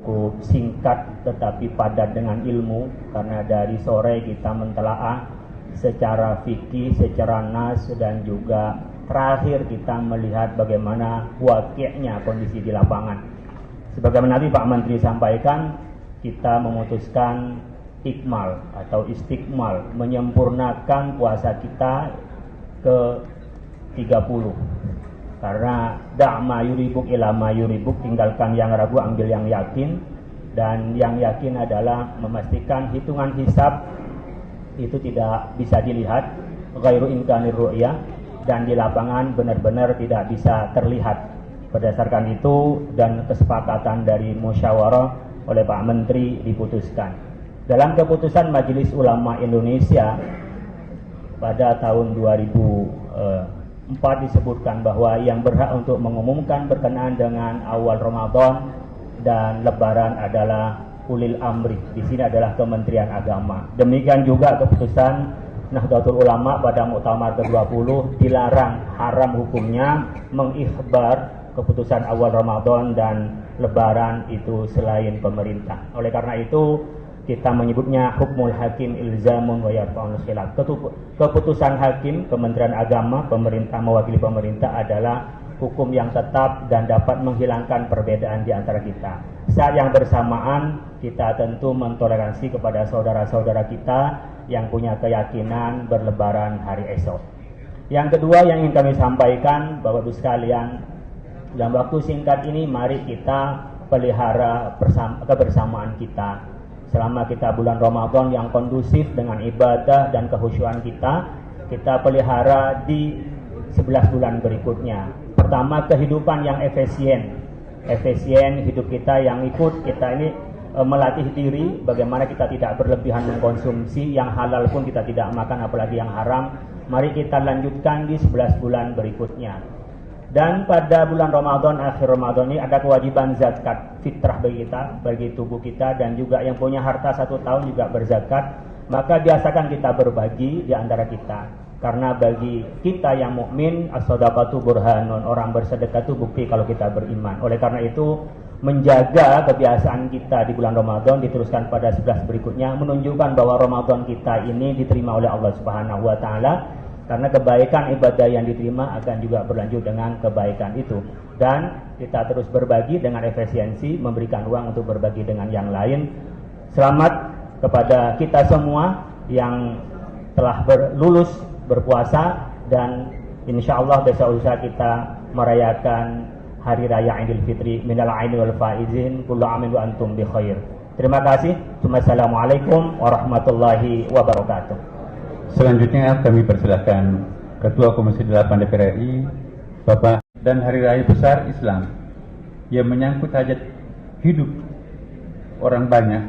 cukup singkat tetapi padat dengan ilmu, karena dari sore kita mentelaah secara fikih, secara nas, dan juga terakhir kita melihat bagaimana waqi'nya kondisi di lapangan. Sebagaimana tadi Pak Menteri sampaikan, kita memutuskan ikmal atau istiqmal, menyempurnakan puasa kita ke 30. Karena da'ma yuribuk ila ma yuribuk, tinggalkan yang ragu, ambil yang yakin. Dan yang yakin adalah memastikan hitungan hisab itu tidak bisa dilihat, ghairu imkanir ru'yah, dan di lapangan benar-benar tidak bisa terlihat. Berdasarkan itu dan kesepakatan dari musyawarah oleh Pak Menteri diputuskan. Dalam keputusan Majelis Ulama Indonesia pada tahun 2004 disebutkan bahwa yang berhak untuk mengumumkan berkenaan dengan awal Ramadan dan Lebaran adalah ulil amri. Di sini adalah Kementerian Agama. Demikian juga keputusan Nahdlatul Ulama pada Muktamar ke-20 dilarang, haram hukumnya mengikhbar keputusan awal Ramadan dan Lebaran itu selain pemerintah. Oleh karena itu kita menyebutnya hukmul hakim ilzamun wa yarfa'ul khilaf. Keputusan hakim, Kementerian Agama, pemerintah mewakili pemerintah, adalah hukum yang tetap dan dapat menghilangkan perbedaan di antara kita. Saat yang bersamaan kita tentu mentoleransi kepada saudara-saudara kita yang punya keyakinan berlebaran hari esok. Yang kedua yang ingin kami sampaikan, Bapak Ibu sekalian, dalam waktu singkat ini mari kita pelihara kebersamaan kita. Selama kita bulan Ramadan yang kondusif dengan ibadah dan kehusyuan kita pelihara di 11 bulan berikutnya. Pertama, kehidupan yang efisien hidup kita yang ikut kita ini melatih diri bagaimana kita tidak berlebihan mengkonsumsi, yang halal pun kita tidak makan, apalagi yang haram. Mari kita lanjutkan di 11 bulan berikutnya. Dan pada bulan Ramadan, akhir Ramadan ini ada kewajiban zakat fitrah bagi kita, bagi tubuh kita, dan juga yang punya harta 1 tahun juga berzakat. Maka biasakan kita berbagi di antara kita. Karena bagi kita yang mukmin, as-shadaqatu burhanun, orang bersedekah itu bukti kalau kita beriman. Oleh karena itu, menjaga kebiasaan kita di bulan Ramadan diteruskan pada 11 berikutnya, menunjukkan bahwa Ramadan kita ini diterima oleh Allah Subhanahu wa taala. Karena kebaikan ibadah yang diterima akan juga berlanjut dengan kebaikan itu. Dan kita terus berbagi dengan efisiensi, memberikan ruang untuk berbagi dengan yang lain. Selamat kepada kita semua yang telah lulus berpuasa, dan insya Allah besok lusa kita merayakan Hari Raya Idul Fitri. Minal aidin wal faizin, kullu amin wa antum bi khair. Terima kasih. Wassalamualaikum warahmatullahi wabarakatuh. Selanjutnya kami persilahkan Ketua Komisi 8 DPR RI, Bapak, dan Hari Raya Besar Islam yang menyangkut hajat hidup orang banyak.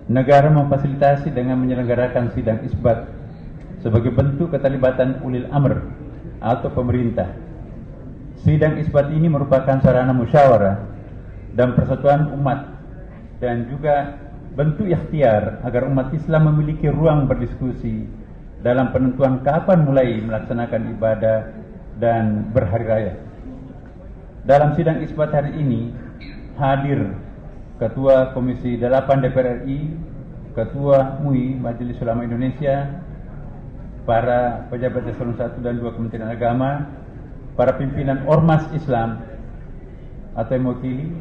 Negara memfasilitasi dengan menyelenggarakan sidang isbat sebagai bentuk keterlibatan ulil amr atau pemerintah. Sidang isbat ini merupakan sarana musyawarah dan persatuan umat, dan juga bentuk ikhtiar agar umat Islam memiliki ruang berdiskusi dalam penentuan kapan mulai melaksanakan ibadah dan berhari raya. Dalam sidang isbat hari ini hadir Ketua Komisi 8 DPR RI, Ketua MUI Majelis Ulama Indonesia, para pejabat eselon 1 dan 2 Kementerian Agama, para pimpinan Ormas Islam atau yang mewakili,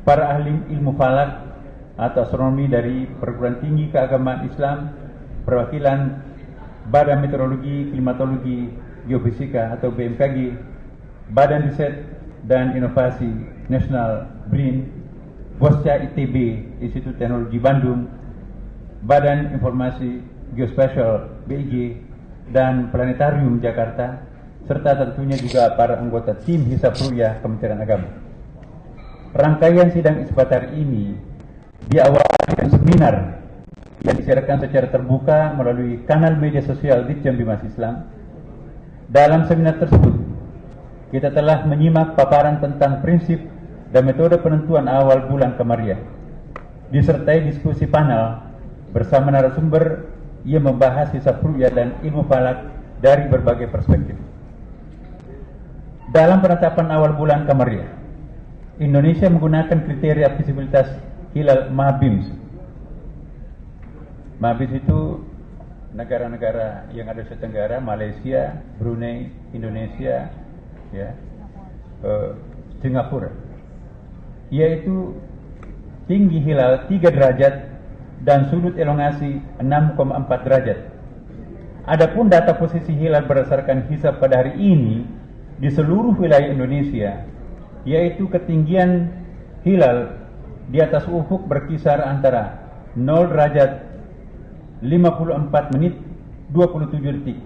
para ahli ilmu falak atau astronomi dari perguruan tinggi keagamaan Islam, perwakilan Badan Meteorologi, Klimatologi, Geofisika atau BMKG, Badan Riset dan Inovasi Nasional BRIN, Bosca ITB, Institut Teknologi Bandung, Badan Informasi Geospasial BIG, dan Planetarium Jakarta, serta tentunya juga para anggota tim Hisab Ru'yah Kementerian Agama. Rangkaian sidang isbat hari ini diawali dengan seminar yang disiarkan secara terbuka melalui kanal media sosial Ditjen Bimas Islam. Dalam seminar tersebut, kita telah menyimak paparan tentang prinsip dan metode penentuan awal bulan Qamariah, disertai diskusi panel bersama narasumber yang membahas hisab ru'yah dan ilmu falak dari berbagai perspektif. Dalam penetapan awal bulan Qamariah, Indonesia menggunakan kriteria visibilitas hilal MABIMS. MABIMS itu negara-negara yang ada di Asia Tenggara, Malaysia, Brunei, Indonesia, ya, Singapura, yaitu tinggi hilal 3 derajat dan sudut elongasi 6,4 derajat. Adapun data posisi hilal berdasarkan hisab pada hari ini di seluruh wilayah Indonesia, yaitu ketinggian hilal di atas ufuk berkisar antara 0 derajat 54 menit 27 detik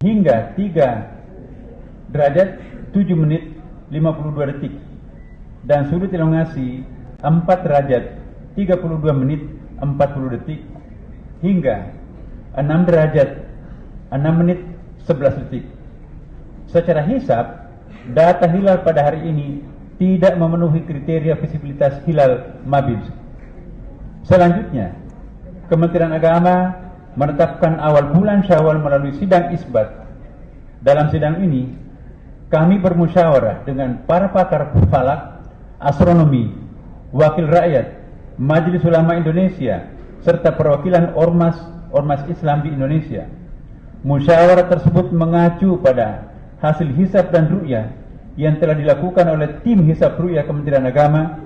hingga 3 derajat 7 menit 52 detik, dan sudut elongasi 4 derajat 32 menit 40 detik hingga 6 derajat 6 menit 11 detik. Secara hisab, data hilal pada hari ini tidak memenuhi kriteria visibilitas hilal MABIMS. Selanjutnya, Kementerian Agama menetapkan awal bulan Syawal melalui sidang isbat. Dalam sidang ini, kami bermusyawarah dengan para pakar falak, astronomi, wakil rakyat, Majelis Ulama Indonesia, serta perwakilan ormas Islam di Indonesia. Musyawarah tersebut mengacu pada hasil hisab dan ru'yah yang telah dilakukan oleh tim hisab ru'yah Kementerian Agama,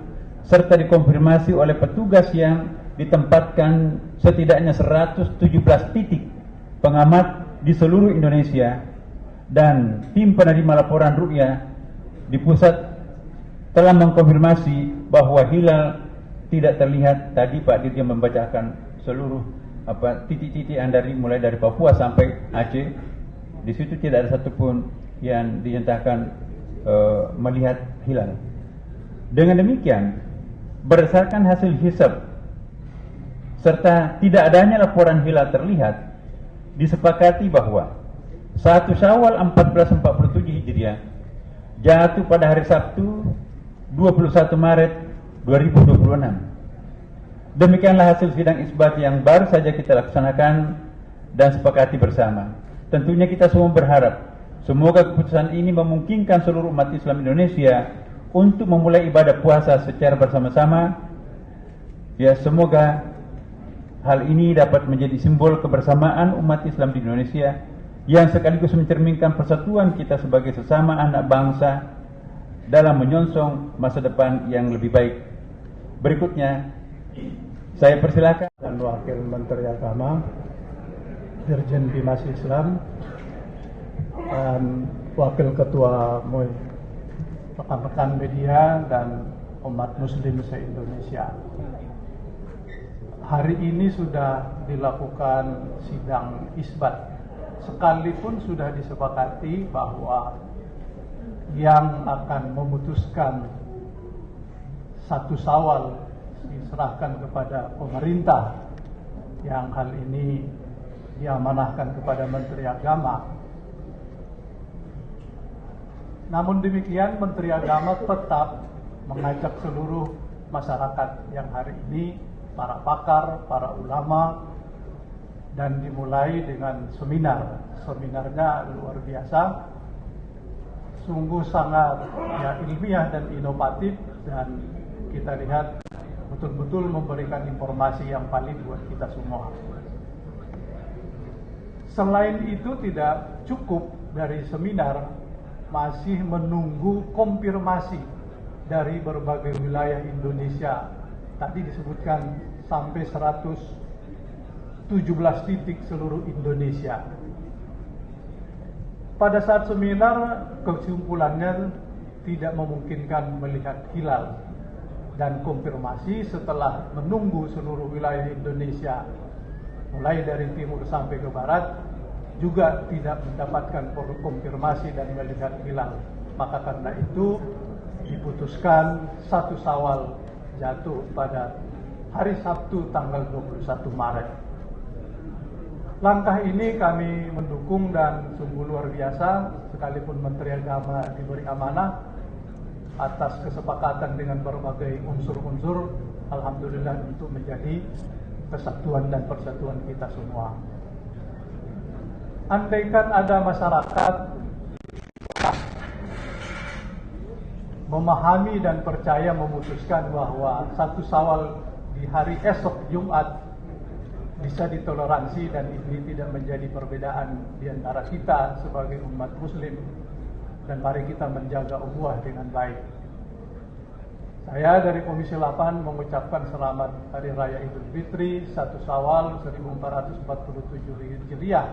serta dikonfirmasi oleh petugas yang ditempatkan setidaknya 117 titik pengamat di seluruh Indonesia, dan tim penerima laporan ru'yah di pusat telah mengkonfirmasi bahwa hilal tidak terlihat. Tadi Pak Dirjen membacakan seluruh titik-titik yang mulai dari Papua sampai Aceh. Di situ tidak ada satupun yang dinyatakan melihat hilal. Dengan demikian, berdasarkan hasil hisab serta tidak adanya laporan hilal terlihat, disepakati bahwa 1 Syawal 1447 Hijriah jatuh pada hari Sabtu 21 Maret 2026. Demikianlah hasil sidang isbat yang baru saja kita laksanakan dan sepakati bersama. Tentunya kita semua berharap semoga keputusan ini memungkinkan seluruh umat Islam Indonesia untuk memulai ibadah puasa secara bersama-sama. Ya, semoga hal ini dapat menjadi simbol kebersamaan umat Islam di Indonesia yang sekaligus mencerminkan persatuan kita sebagai sesama anak bangsa dalam menyongsong masa depan yang lebih baik. Berikutnya, saya persilakan dan Wakil Menteri Agama, Dirjen Bimas Islam, dan Wakil Ketua MUI, rekan-rekan media dan umat Muslim se-Indonesia. Hari ini sudah dilakukan sidang isbat, sekalipun sudah disepakati bahwa yang akan memutuskan 1 Syawal diserahkan kepada pemerintah, yang hal ini diamanahkan kepada Menteri Agama. Namun demikian, Menteri Agama tetap mengajak seluruh masyarakat yang hari ini, para pakar, para ulama, dan dimulai dengan seminar. Seminarnya luar biasa, sungguh sangat ilmiah dan inovatif, dan kita lihat betul-betul memberikan informasi yang valid buat kita semua. Selain itu, tidak cukup dari seminar, masih menunggu konfirmasi dari berbagai wilayah Indonesia. Tadi disebutkan sampai 117 titik seluruh Indonesia. Pada saat seminar, kesimpulannya tidak memungkinkan melihat hilal, dan konfirmasi setelah menunggu seluruh wilayah Indonesia mulai dari timur sampai ke barat juga tidak mendapatkan konfirmasi dan melihat hilal. Maka karena itu diputuskan 1 Syawal jatuh pada hari Sabtu tanggal 21 Maret. Langkah ini kami mendukung dan sungguh luar biasa, sekalipun Menteri Agama diberi amanah atas kesepakatan dengan berbagai unsur-unsur, alhamdulillah, untuk menjadi kesatuan dan persatuan kita semua. Andaikan ada masyarakat memahami dan percaya memutuskan bahwa 1 Syawal di hari esok Jumat bisa ditoleransi dan ini tidak menjadi perbedaan di antara kita sebagai umat muslim, dan mari kita menjaga ukhuwah dengan baik. Saya dari Komisi 8 mengucapkan selamat Hari Raya Idul Fitri 1 Syawal 1447 Hijriah.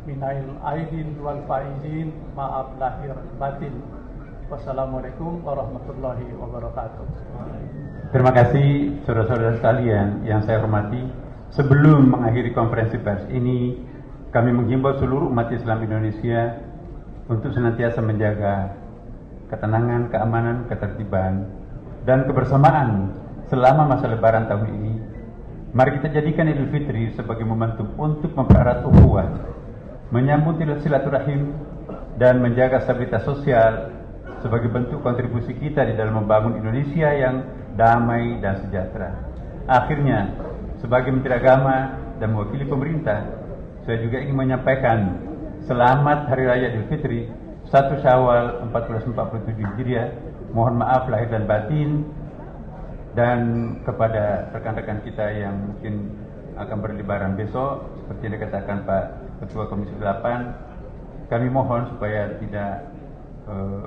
Minail aidin wal faizin, maaf lahir batin. Wassalamualaikum warahmatullahi wabarakatuh. Terima kasih saudara-saudara sekalian yang saya hormati. Sebelum mengakhiri konferensi pers ini, kami menghimbau seluruh umat Islam Indonesia untuk senantiasa menjaga ketenangan, keamanan, ketertiban, dan kebersamaan selama masa Lebaran tahun ini. Mari kita jadikan Idul Fitri sebagai momentum untuk mempererat ukhuwah, menyambung silaturahim, dan menjaga stabilitas sosial sebagai bentuk kontribusi kita di dalam membangun Indonesia yang damai dan sejahtera. Akhirnya, sebagai Menteri Agama dan mewakili pemerintah, saya juga ingin menyampaikan selamat Hari Raya Idul Fitri 1 Syawal 1447 Hijriah. Mohon maaf lahir dan batin. Dan kepada rekan-rekan kita yang mungkin akan berlebaran besok, seperti yang dikatakan Pak Ketua Komisi 8, kami mohon supaya tidak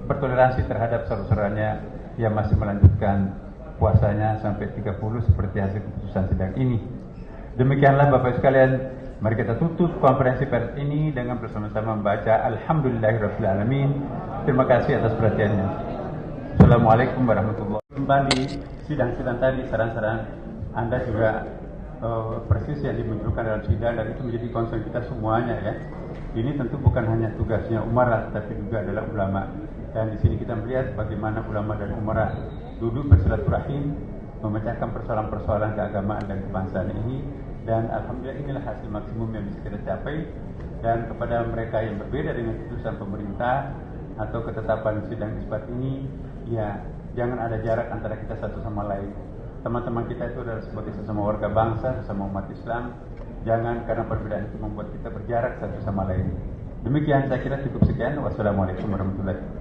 bertoleransi terhadap saudara-saudaranya yang masih melanjutkan puasanya sampai 30 seperti hasil keputusan sidang ini. Demikianlah Bapak sekalian, mari kita tutup konferensi pers ini dengan bersama-sama membaca Alhamdulillahirrahmanirrahim. Terima kasih atas perhatiannya. Assalamualaikum warahmatullahi wabarakatuh. Kembali sidang-sidang tadi, saran-saran Anda juga persis yang dimunculkan dalam sidang, dan itu menjadi concern kita semuanya ya. Ini tentu bukan hanya tugasnya umarah, tapi juga adalah ulama. Dan di sini kita melihat bagaimana ulama dan umarah duduk bersilaturahim, memecahkan persoalan-persoalan keagamaan dan kebangsaan ini. Dan alhamdulillah inilah hasil maksimum yang bisa kita capai. Dan kepada mereka yang berbeda dengan keputusan pemerintah atau ketetapan sidang isbat ini, ya jangan ada jarak antara kita satu sama lain. Teman-teman kita itu adalah sebagai sesama warga bangsa, sesama umat Islam. Jangan karena perbedaan itu membuat kita berjarak satu sama lain. Demikian saya kira cukup sekian. Wassalamualaikum warahmatullahi wabarakatuh.